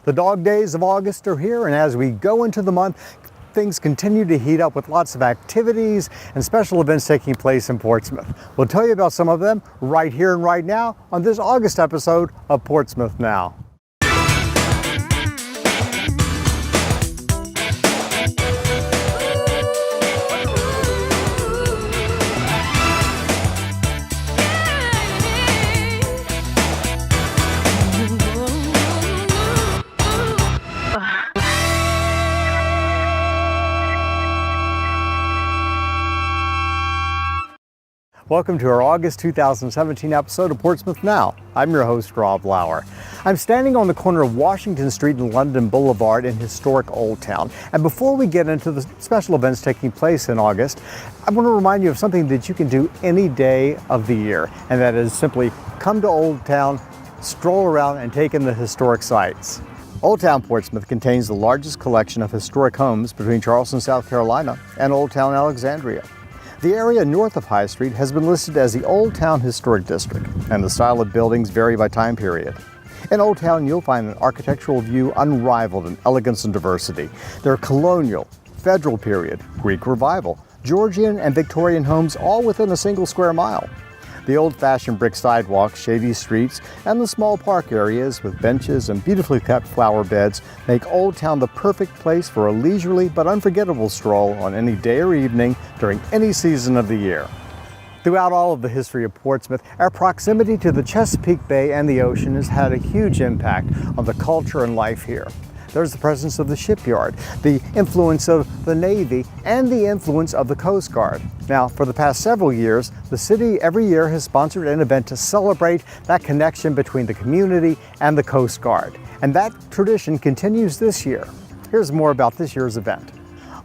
The dog days of August are here, and as we go into the month, things continue to heat up with lots of activities and special events taking place in Portsmouth. We'll tell you about some of them right here and right now on this August episode of Portsmouth Now. Welcome to our August 2017 episode of Portsmouth Now. I'm your host, Rob Lauer. I'm standing on the corner of Washington Street and London Boulevard in historic Old Town. And before we get into the special events taking place in August, I want to remind you of something that you can do any day of the year. And that is simply come to Old Town, stroll around, and take in the historic sights. Old Town Portsmouth contains the largest collection of historic homes between Charleston, South Carolina, and Old Town Alexandria. The area north of High Street has been listed as the Old Town Historic District, and the style of buildings vary by time period. In Old Town, you'll find an architectural view unrivaled in elegance and diversity. There are colonial, federal period, Greek revival, Georgian, and Victorian homes all within a single square mile. The old-fashioned brick sidewalks, shady streets, and the small park areas with benches and beautifully cut flower beds make Old Town the perfect place for a leisurely but unforgettable stroll on any day or evening during any season of the year. Throughout all of the history of Portsmouth, our proximity to the Chesapeake Bay and the ocean has had a huge impact on the culture and life here. There's the presence of the shipyard, the influence of the Navy, and the influence of the Coast Guard. Now, for the past several years, the city every year has sponsored an event to celebrate that connection between the community and the Coast Guard. And that tradition continues this year. Here's more about this year's event.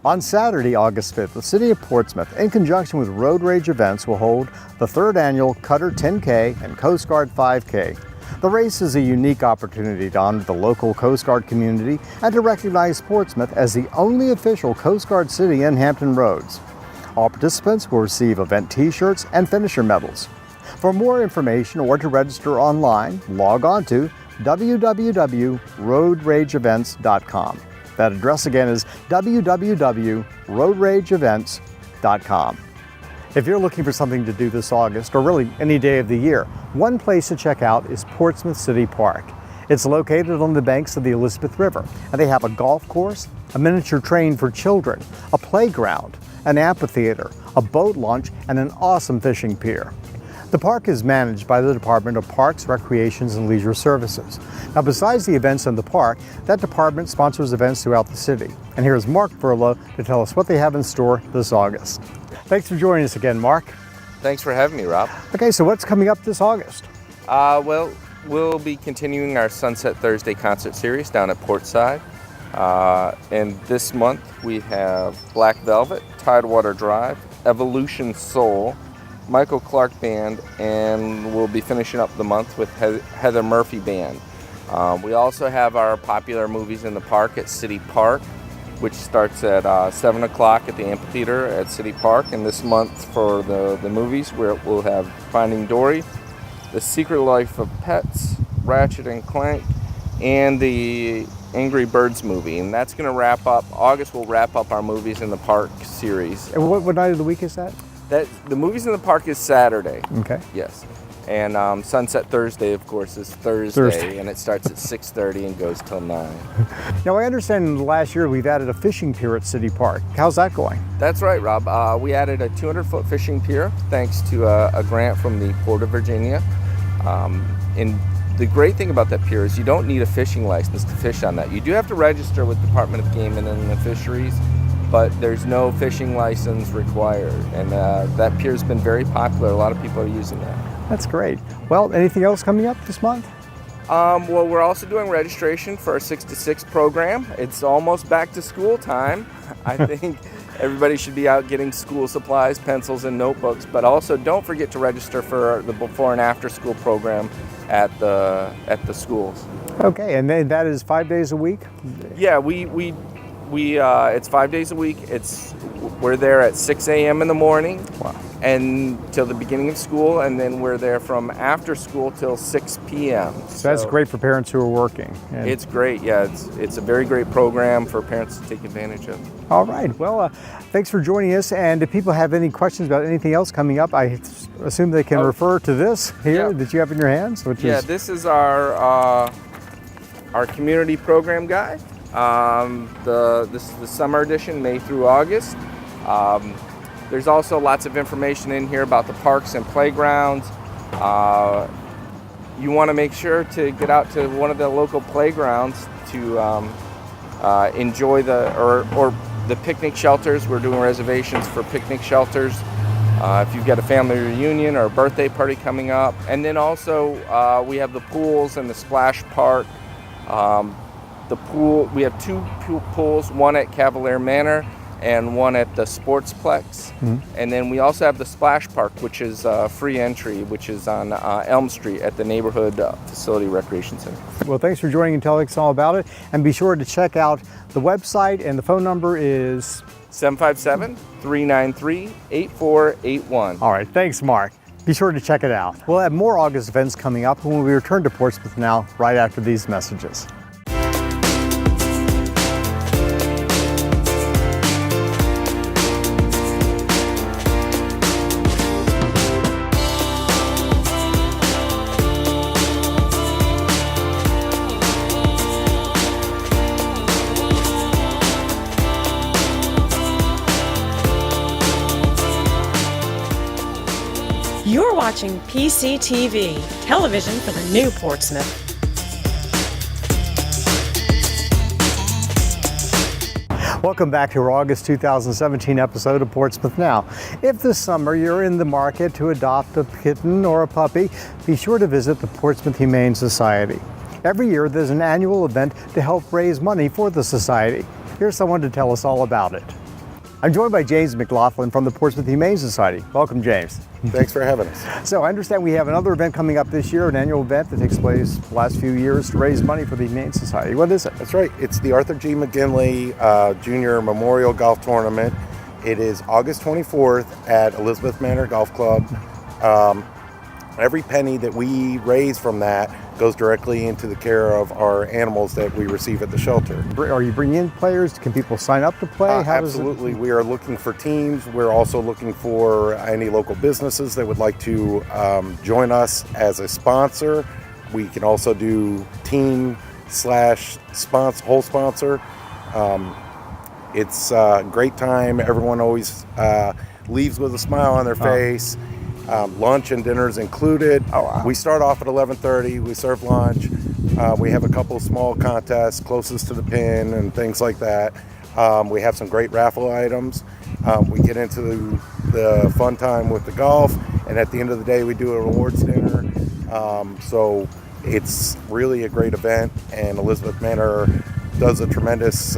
On Saturday, August 5th, the City of Portsmouth, in conjunction with Road Rage Events, will hold the third annual Cutter 10K and Coast Guard 5K. The race is a unique opportunity to honor the local Coast Guard community and to recognize Portsmouth as the only official Coast Guard city in Hampton Roads. All participants will receive event t-shirts and finisher medals. For more information or to register online, log on to www.roadrageevents.com. That address again is www.roadrageevents.com. If you're looking for something to do this August, or really any day of the year, one place to check out is Portsmouth City Park. It's located on the banks of the Elizabeth River, and they have a golf course, a miniature train for children, a playground, an amphitheater, a boat launch, and an awesome fishing pier. The park is managed by the Department of Parks, Recreations, and Leisure Services. Now, besides the events in the park, that department sponsors events throughout the city. And here's Mark Furlow to tell us what they have in store this August. Thanks for joining us again, Mark. Thanks for having me, Rob. Okay, so what's coming up this August? Well, we'll be continuing our Sunset Thursday concert series down at Portside. And this month we have Black Velvet, Tidewater Drive, Evolution Soul, Michael Clark Band, and we'll be finishing up the month with Heather Murphy Band. We also have our popular movies in the park at City Park, which starts at 7 o'clock at the amphitheater at City Park. And this month for the movies, we'll have Finding Dory, The Secret Life of Pets, Ratchet and Clank, and the Angry Birds movie. And that's going to wrap up, August will wrap up our Movies in the Park series. And what night of the week is that? The Movies in the Park is Saturday. Okay. Yes. And Sunset Thursday, of course, is Thursday. And it starts at 6:30 and goes till 9. Now, I understand in the last year we've added a fishing pier at City Park. How's that going? That's right, Rob. We added a 200-foot fishing pier thanks to a grant from the Port of Virginia. And the great thing about that pier is you don't need a fishing license to fish on that. You do have to register with the Department of Game and Fisheries, but there's no fishing license required. And that pier's been very popular. A lot of people are using that. That's great. Well, anything else coming up this month? Well, we're also doing registration for our 6 to 6 program. It's almost back to school time. I think everybody should be out getting school supplies, pencils, and notebooks. But also, don't forget to register for the before and after school program at the schools. Okay, and then that is 5 days a week? Yeah, we It's 5 days a week. We're there at 6 a.m. in the morning. Wow. And till the beginning of school, and then we're there from after school till 6 p.m. So that's great for parents who are working. And it's great, yeah. It's a very great program for parents to take advantage of. all right. Well, thanks for joining us. And if people have any questions about anything else coming up, I assume they can refer to this here that you have in your hands. This is our community program guide. This is the summer edition, May through August. There's also lots of information in here about the parks and playgrounds. You want to make sure to get out to one of the local playgrounds to enjoy the picnic shelters. We're doing reservations for picnic shelters if you've got a family reunion or a birthday party coming up. And then also we have the pools and the splash park. The pool, we have two pools, one at Cavalier Manor and one at the Sportsplex. And then we also have the Splash Park, which is free entry, which is on Elm Street at the Neighborhood Facility Recreation Center. Well, thanks for joining and telling us all about it. And be sure to check out the website, and the phone number is 757-393-8481. All right, thanks, Mark. Be sure to check it out. We'll have more August events coming up when we return to Portsmouth Now right after these messages. You're watching PCTV, television for the new Portsmouth. Welcome back to our August 2017 episode of Portsmouth Now. If this summer you're in the market to adopt a kitten or a puppy, be sure to visit the Portsmouth Humane Society. Every year there's an annual event to help raise money for the society. Here's someone to tell us all about it. I'm joined by James McLaughlin from the Portsmouth Humane Society. Welcome, James. Thanks for having us. So I understand we have another event coming up this year, an annual event that takes place the last few years to raise money for the Humane Society. What is it? That's right. It's the Arthur G. McGinley Junior Memorial Golf Tournament. It is August 24th at Elizabeth Manor Golf Club. Every penny that we raise from that goes directly into the care of our animals that we receive at the shelter. Are you bringing in players? Can people sign up to play? Absolutely. We are looking for teams. We're also looking for any local businesses that would like to join us as a sponsor. We can also do team/whole sponsor. It's a great time. Everyone always leaves with a smile on their face. Lunch and dinners included. Oh, wow. We start off at 11:30. We serve lunch. We have a couple of small contests closest to the pin and things like that. We have some great raffle items. We get into the fun time with the golf, and at the end of the day, we do a rewards dinner. So it's really a great event, and Elizabeth Manor does a tremendous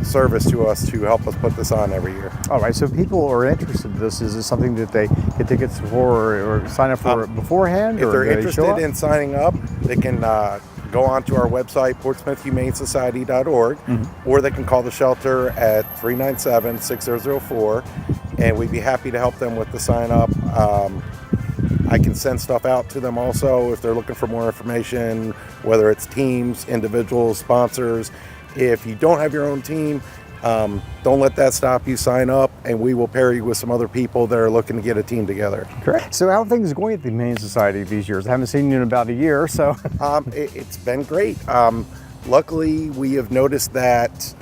service to us to help us put this on every year. All right, so if people are interested in this, is it something that they get tickets for or sign up for beforehand? If or they're do they show interested up? in signing up, they can go onto our website, portsmouthhumanesociety.org, or they can call the shelter at 397-6004, and we'd be happy to help them with the sign up. I can send stuff out to them also if they're looking for more information, whether it's teams, individuals, sponsors. If you don't have your own team, don't let that stop you. Sign up, and we will pair you with some other people that are looking to get a team together. Correct. So how are things going at the Humane Society these years? I haven't seen you in about a year, so. It's been great. Luckily, we have noticed that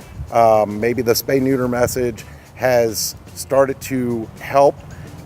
maybe the spay-neuter message has started to help,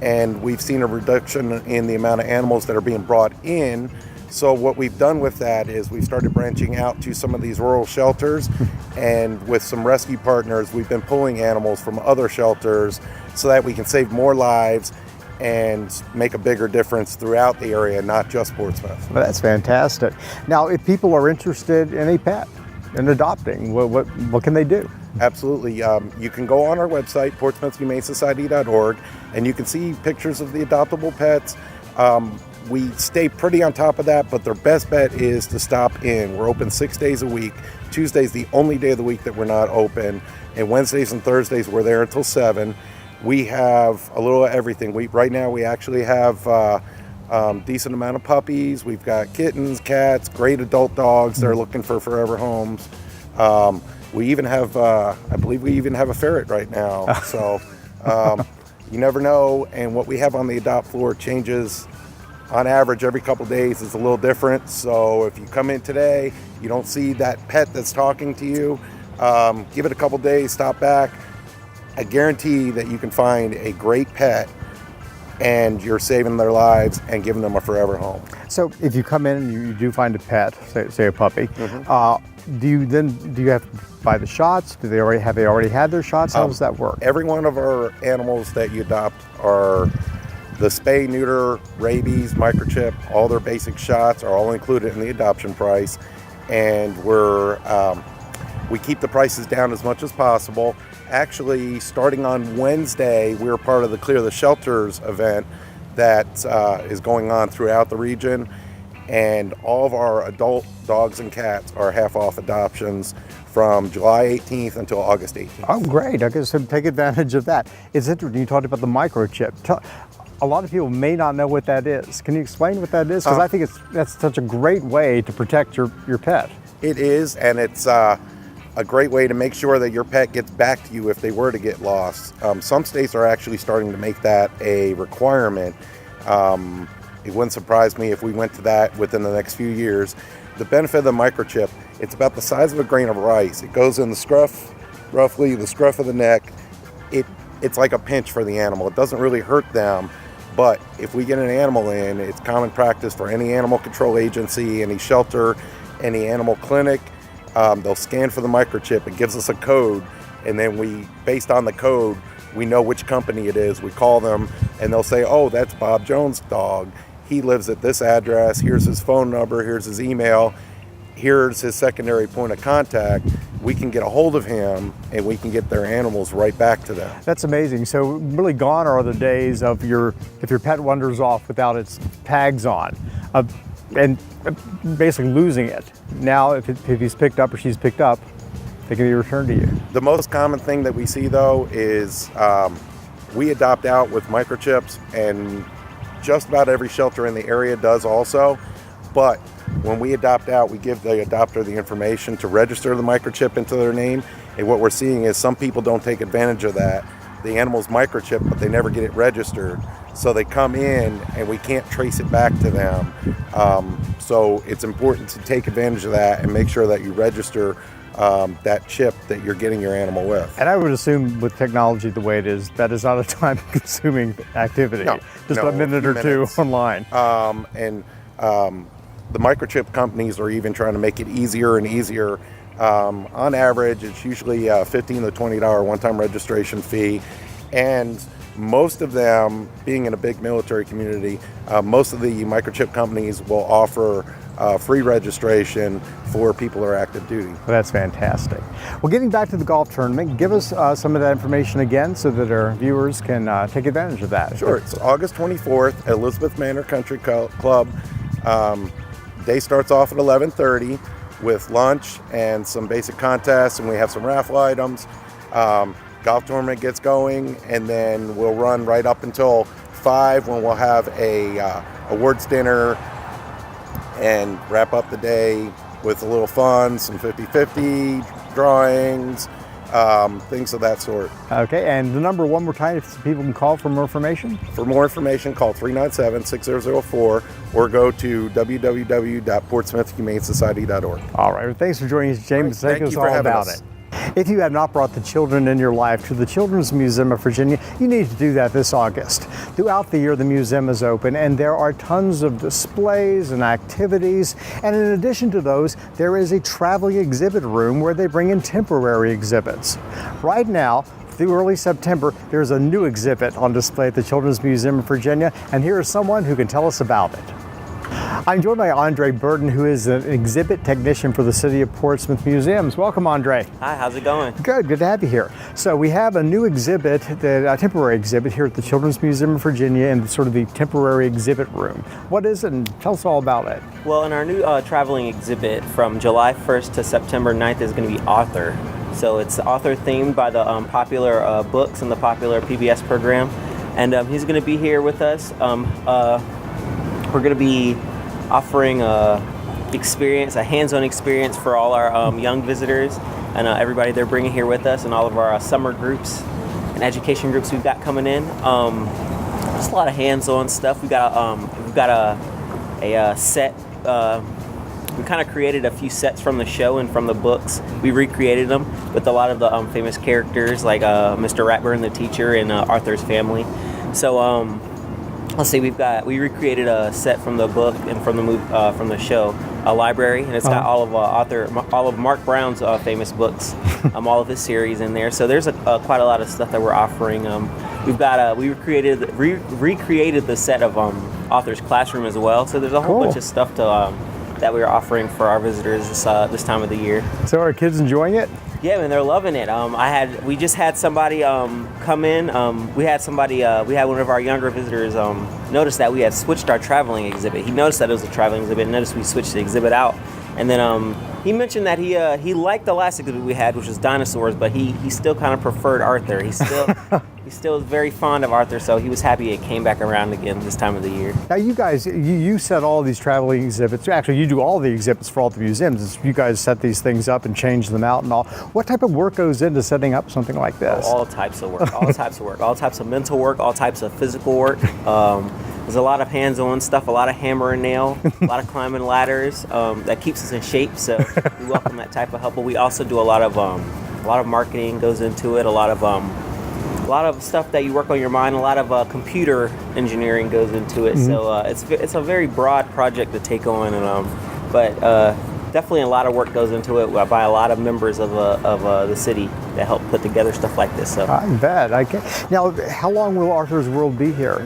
and we've seen a reduction in the amount of animals that are being brought in. So what we've done with that is we've started branching out to some of these rural shelters, and with some rescue partners, we've been pulling animals from other shelters so that we can save more lives and make a bigger difference throughout the area, not just Portsmouth. Well, that's fantastic. Now, if people are interested in a pet, in adopting, what can they do? Absolutely. You can go on our website, portsmouthhumanesociety.org, and you can see pictures of the adoptable pets. we stay pretty on top of that, but their best bet is to stop in. We're open 6 days a week. Tuesday's the only day of the week that we're not open, and Wednesdays and Thursdays we're there until 7. We have a little of everything. Right now we actually have decent amount of puppies. We've got kittens, cats, great adult dogs that are looking for forever homes. We even have, I believe we even have a ferret right now. So you never know. And what we have on the adopt floor changes on average every couple days. It's a little different. So if you come in today, you don't see that pet that's talking to you, give it a couple days, stop back. I guarantee that you can find a great pet and you're saving their lives and giving them a forever home. So if you come in and you do find a pet, say a puppy, do you have to buy the shots? Have they already had their shots? How does that work? Every one of our animals that you adopt are the spay, neuter, rabies, microchip, all their basic shots are all included in the adoption price. And we keep the prices down as much as possible. Actually, starting on Wednesday, we're part of the Clear the Shelters event that is going on throughout the region. And all of our adult dogs and cats are half off adoptions from July 18th until August 18th. Oh, great. I guess take advantage of that. It's interesting. You talked about the microchip. A lot of people may not know what that is. Can you explain what that is? Because I think that's such a great way to protect your pet. It is, and it's a great way to make sure that your pet gets back to you if they were to get lost. Some states are actually starting to make that a requirement. It wouldn't surprise me if we went to that within the next few years. The benefit of the microchip, it's about the size of a grain of rice. It goes in the scruff, roughly the scruff of the neck. It's like a pinch for the animal. It doesn't really hurt them, but if we get an animal in, it's common practice for any animal control agency, any shelter, any animal clinic, they'll scan for the microchip. It gives us a code, and then based on the code, we know which company it is. We call them, and they'll say, oh, that's Bob Jones' dog. He lives at this address. Here's his phone number. Here's his email. Here's his secondary point of contact. We can get a hold of him, and we can get their animals right back to them. That's amazing. So really gone are the days of if your pet wanders off without its tags on, and basically losing it. Now, if he's picked up or she's picked up, they can be returned to you. The most common thing that we see, though, is we adopt out with microchips, and just about every shelter in the area does also. But when we adopt out, we give the adopter the information to register the microchip into their name. And what we're seeing is some people don't take advantage of that. The animal's microchip, but they never get it registered. So they come in and we can't trace it back to them. So it's important to take advantage of that and make sure that you register that chip that you're getting your animal with. And I would assume with technology the way it is, that is not a time-consuming activity. Just a minute or two online. The microchip companies are even trying to make it easier and easier. On average, it's usually a $15 to $20 one-time registration fee. And most of them, being in a big military community, most of the microchip companies will offer free registration for people who are active duty. Well, that's fantastic. Well, getting back to the golf tournament, give us some of that information again so that our viewers can take advantage of that. Sure. It's August 24th at Elizabeth Manor Country Club. Day starts off at 11:30 with lunch and some basic contests, and we have some raffle items. Golf tournament gets going, and then we'll run right up until 5 when we'll have a awards dinner and wrap up the day with a little fun, some 50-50 drawings, things of that sort. Okay, and the number one more time if people can call for more information? For more information, call 397-6004 or go to www.portsmouthhumanesociety.org. All right, well, thanks for joining us, James. Thank Tell us you for all having about us. it. If you have not brought the children in your life to the Children's Museum of Virginia, you need to do that this August. Throughout the year, the museum is open, and there are tons of displays and activities. And in addition to those, there is a traveling exhibit room where they bring in temporary exhibits. Right now, through early September, there's a new exhibit on display at the Children's Museum of Virginia, and here is someone who can tell us about it. I'm joined by Andre Burton, who is an exhibit technician for the City of Portsmouth Museums. Welcome, Andre. Hi, how's it going? Good to have you here. So we have a new exhibit, a temporary exhibit here at the Children's Museum of Virginia in sort of the temporary exhibit room. What is it, and tell us all about it. Well, in our new traveling exhibit from July 1st to September 9th is going to be author. So it's author themed by the popular books in the popular PBS program. And he's going to be here with us. We're going to be offering a hands-on experience for all our young visitors and everybody they're bringing here with us, and all of our summer groups and education groups we've got coming in. Just a lot of hands-on stuff. We've got a set. We kind of created a few sets from the show and from the books. We recreated them with a lot of the famous characters like Mr. Ratburn, the teacher, and Arthur's family. So let's see, we recreated a set from the book and from the show, a library, and it's got all of Mark Brown's famous books, all of his series in there. So there's quite a lot of stuff that we're offering. We recreated the set of Author's Classroom as well. So there's a whole bunch of stuff that we're offering for our visitors this time of the year. So are kids enjoying it? Yeah, man, they're loving it. We just had somebody come in. We had one of our younger visitors notice that we had switched our traveling exhibit. He noticed that it was a traveling exhibit and noticed we switched the exhibit out. And then he mentioned that he liked the last exhibit we had, which was dinosaurs, but he still kind of preferred Arthur. He still is very fond of Arthur, so he was happy it came back around again this time of the year. Now you guys, you set all these traveling exhibits. Actually, you do all the exhibits for all the museums. You guys set these things up and change them out and all. What type of work goes into setting up something like this? All types of work. All types of work. All types of mental work. All types of physical work. There's a lot of hands-on stuff, a lot of hammer and nail, a lot of climbing ladders. That keeps us in shape, so we welcome that type of help. But we also do a lot of marketing goes into it. A lot of stuff that you work on your mind. A lot of computer engineering goes into it. Mm-hmm. So it's a very broad project to take on, and but definitely a lot of work goes into it by a lot of members of the city that help put together stuff like this. So I bet. Now, how long will Arthur's World be here?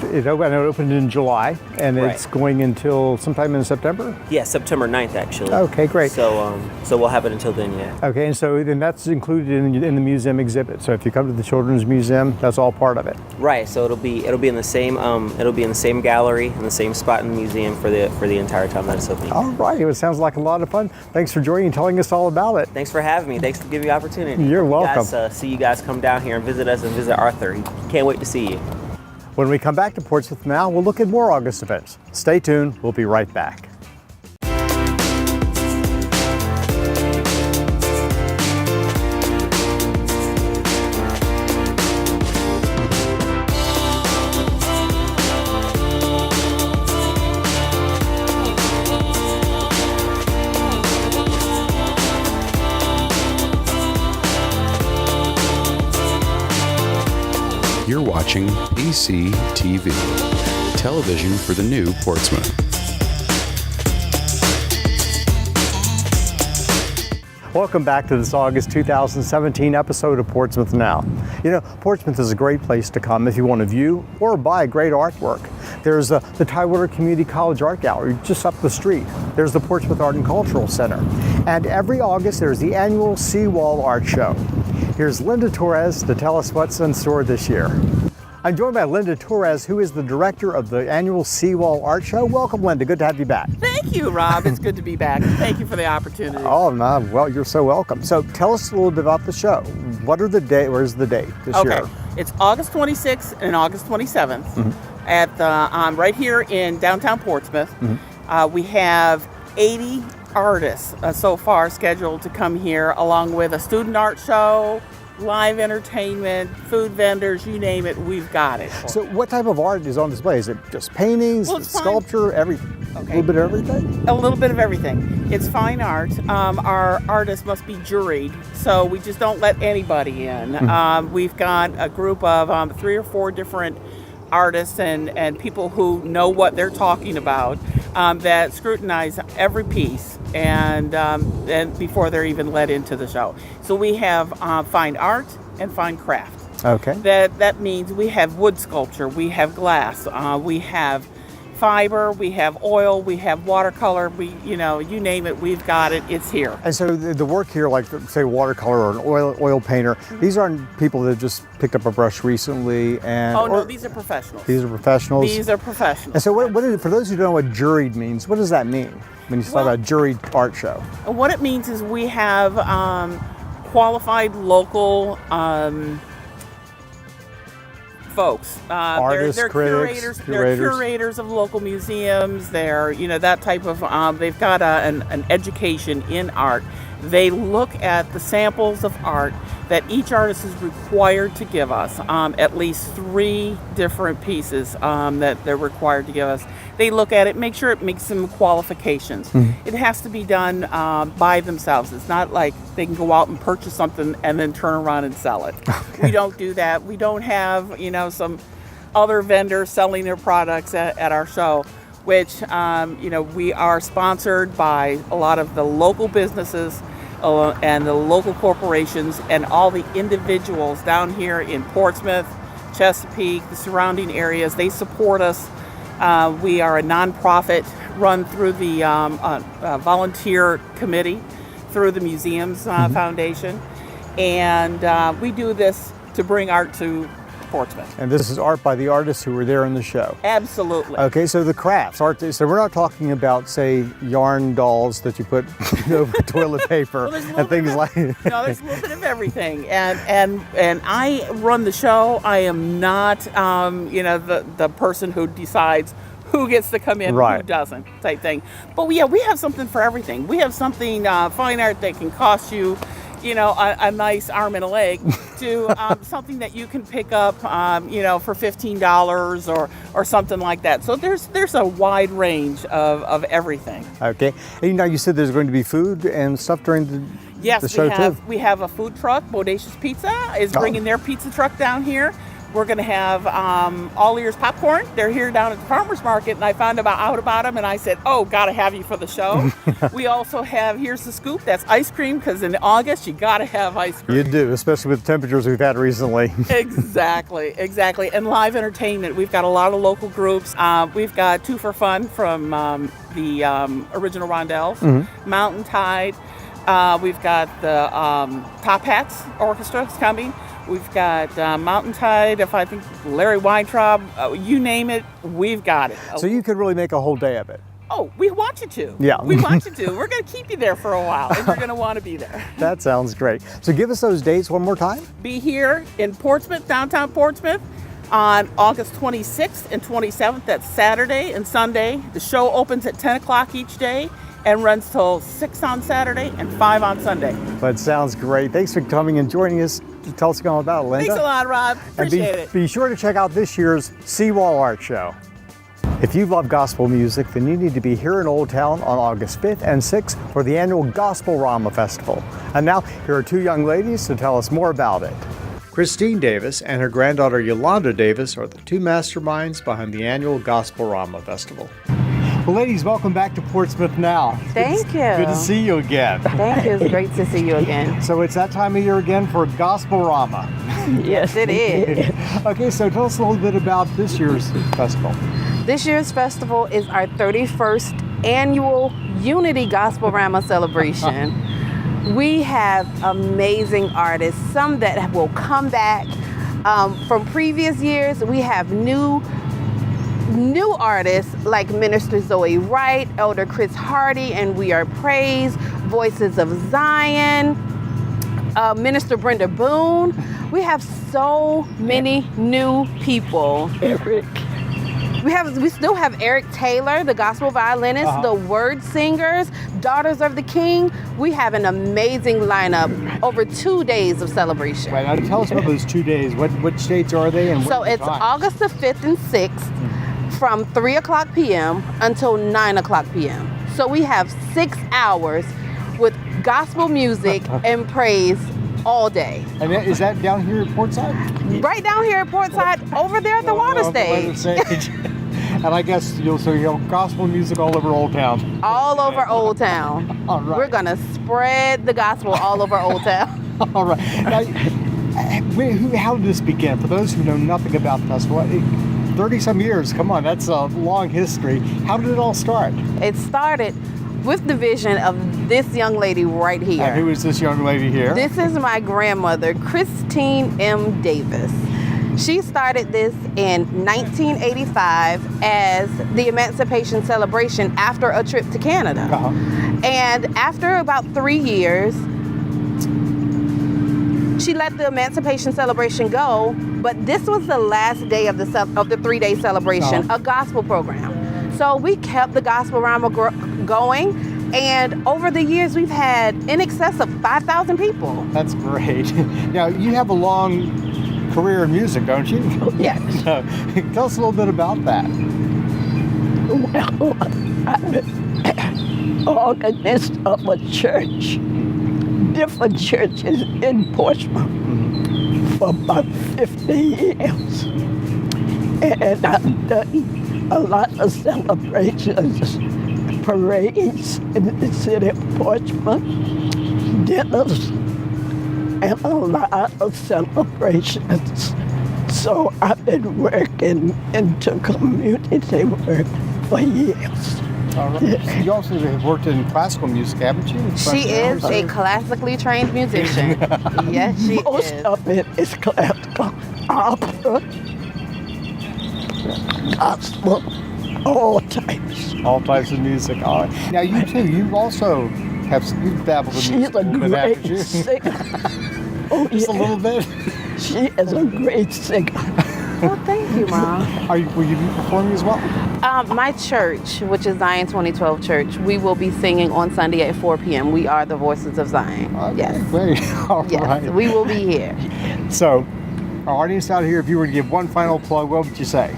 I know it opened in July, and it's going until sometime in September? Yeah, September 9th, actually. Okay, great. So we'll have it until then, yeah. Okay, and so then that's included in the museum exhibit. So if you come to the Children's Museum, that's all part of it. Right. So it'll be in the same gallery, in the same spot in the museum for the entire time that it's open. All right. It sounds like a lot of fun. Thanks for joining and telling us all about it. Thanks for having me. Thanks for giving me the opportunity. You're welcome. See you guys come down here and visit us and visit Arthur. Can't wait to see you. When we come back to Portsmouth Now, we'll look at more August events. Stay tuned. We'll be right back. You're watching PCTV, television for the new Portsmouth. Welcome back to this August 2017 episode of Portsmouth Now. You know, Portsmouth is a great place to come if you want to view or buy great artwork. There's the Tidewater Community College Art Gallery just up the street. There's the Portsmouth Art and Cultural Center. And every August there's the annual Seawall Art Show. Here's Linda Torres to tell us what's in store this year. I'm joined by Linda Torres, who is the director of the annual Seawall Art Show. Welcome, Linda. Good to have you back. Thank you, Rob. It's good to be back. Thank you for the opportunity. Oh, no. Well, you're so welcome. So tell us a little bit about the show. Where's the date this year? Okay. It's August 26th and August 27th at right here in downtown Portsmouth. We have 80 artists so far scheduled to come here, along with a student art show, live entertainment, food vendors, you name it, we've got it. So what type of art is on display? Is it just paintings, sculpture, everything? Okay. A little bit of everything? A little bit of everything. It's fine art. Our artists must be juried, so we just don't let anybody in. We've got a group of 3 or 4 different artists and people who know what they're talking about that scrutinize every piece and before they're even let into the show. So we have fine art and fine craft. Okay. That means we have wood sculpture, we have glass, we have fiber, we have oil, we have watercolor, you name it, we've got it, it's here. And so the work here, like say watercolor or an oil painter, these aren't people that just picked up a brush recently and... Oh no, these are professionals. These are professionals? These are professionals. And so what is, for those who don't know what juried means, what does that mean when you talk about a juried art show? What it means is we have qualified local folks. Artists, they're critics, curators. They're curators of local museums. They're, that type of, they've got an education in art. They look at the samples of art that each artist is required to give us, at least 3 different pieces that they're required to give us. They look at it, make sure it makes some qualifications. It has to be done by themselves. It's not like they can go out and purchase something and then turn around and sell it. Okay. We don't do that. We don't have, some other vendors selling their products at our show, which, we are sponsored by a lot of the local businesses and the local corporations and all the individuals down here in Portsmouth, Chesapeake, the surrounding areas. They support us. We are a nonprofit run through the volunteer committee through the Museums Foundation. And we do this to bring art to Portsmouth. And this is art by the artists who were there in the show. Absolutely. Okay, so the crafts, art. So we're not talking about, say, yarn dolls that you put over toilet paper and things like. No, there's a little bit of everything. And I run the show. I am not, the person who decides who gets to come in, right, who doesn't, type thing. But yeah, we have something for everything. We have something fine art that can cost you, a nice arm and a leg, to something that you can pick up, for $15 or something like that. So there's a wide range of everything. Okay. And you said there's going to be food and stuff during the show too? We have a food truck. Bodacious Pizza is bringing their pizza truck down here. We're going to have All Ears Popcorn. They're here down at the farmer's market, and I found out about them, and I said, oh, got to have you for the show. We also have Here's the Scoop. That's ice cream, because in August, you got to have ice cream. You do, especially with the temperatures we've had recently. Exactly. And live entertainment. We've got a lot of local groups. We've got Two for Fun from the original Rondelles, Mountain Tide. We've got the Top Hats Orchestra is coming. We've got Mountain Tide, if I think Larry Weintraub, you name it, we've got it. So you could really make a whole day of it. Oh, we want you to. Yeah. We want you to. We're going to keep you there for a while, and you're going to want to be there. That sounds great. So give us those dates one more time. Be here in Portsmouth, downtown Portsmouth, on August 26th and 27th. That's Saturday and Sunday. The show opens at 10 o'clock each day and runs till 6 on Saturday and 5 on Sunday. That sounds great. Thanks for coming and joining us to tell us all about it, Linda. Thanks a lot, Rob. Appreciate it. Be sure to check out this year's Seawall Art Show. If you love gospel music, then you need to be here in Old Town on August 5th and 6th for the annual Gospel Rama Festival. And now, here are 2 young ladies to tell us more about it. Christine Davis and her granddaughter Yolanda Davis are the 2 masterminds behind the annual Gospel Rama Festival. Well, ladies, welcome back to Portsmouth Now. Thank you. Good to see you again. Thank you. It's great to see you again. So it's that time of year again for Gospel Rama. Yes, it is. Okay, so tell us a little bit about this year's festival. This year's festival is our 31st annual Unity Gospel Rama celebration. We have amazing artists, some that will come back from previous years. We have new artists like Minister Zoe Wright, Elder Chris Hardy, and We Are Praised, Voices of Zion, Minister Brenda Boone. We have so many new people. Eric. We still have Eric Taylor, the gospel violinist, the Word Singers, Daughters of the King. We have an amazing lineup over 2 days of celebration. Right, now tell us about those 2 days. Which dates are they? And so it's August the 5th and 6th from 3 o'clock p.m. until 9 o'clock p.m. So we have 6 hours with gospel music and praise all day. And is that down here at Portside? Right down here at Portside, over there at the water stage. And I guess you'll have gospel music all over Old Town. All over Old Town. All right. We're gonna spread the gospel all over Old Town. All right. Now, how did this begin? For those who know nothing about the festival, 30-some years, come on, that's a long history. How did it all start? It started with the vision of this young lady right here. And who is this young lady here? This is my grandmother, Christine M. Davis. She started this in 1985 as the Emancipation Celebration after a trip to Canada. And after about 3 years, she let the Emancipation Celebration go, but this was the last day of the 3-day celebration, a gospel program. So we kept the gospel rama going, and over the years we've had in excess of 5,000 people. That's great. Now, you have a long career in music, don't you? Yes. Tell us a little bit about that. Well, I'm an organist of a church, different churches in Portsmouth for about 50 years. And I've done a lot of celebrations, parades in the city of Portsmouth, dinners, and a lot of celebrations. So I've been working into community work for years. All right. You also have worked in classical music, haven't you? She is a classically trained musician. Yes, she Most is. of it is classical, opera, gospel, all types. All types of music. All right. Now, you too, you also you've dabbled in She's music a little bit, haven't great you? singer. Oh, Just a little bit? She is a great singer. Well, thank you, Mom. Will you be performing as well? My church, which is Zion 2012 Church, we will be singing on Sunday at 4 p.m. We are the Voices of Zion. Okay, Yes. great. All Yes, right. we will be here. So, our audience out here, if you were to give one final plug, what would you say?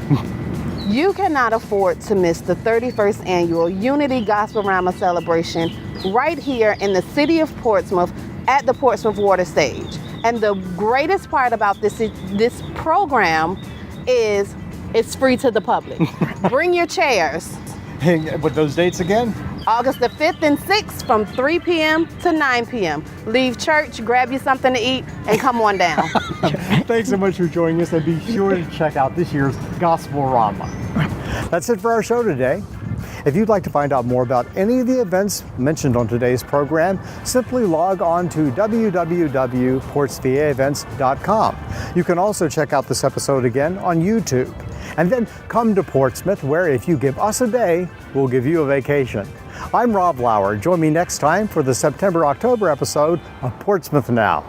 You cannot afford to miss the 31st annual Unity Gospel Rama celebration right here in the city of Portsmouth at the Portsmouth Water Stage. And the greatest part about this program is it's free to the public. Bring your chairs. With those dates again? August the 5th and 6th from 3 p.m. to 9 p.m. Leave church, grab you something to eat, and come on down. Thanks so much for joining us, and be sure to check out this year's Gospel Rama. That's it for our show today. If you'd like to find out more about any of the events mentioned on today's program, simply log on to www.portsvaevents.com. You can also check out this episode again on YouTube. And then come to Portsmouth, where if you give us a day, we'll give you a vacation. I'm Rob Lauer. Join me next time for the September-October episode of Portsmouth Now.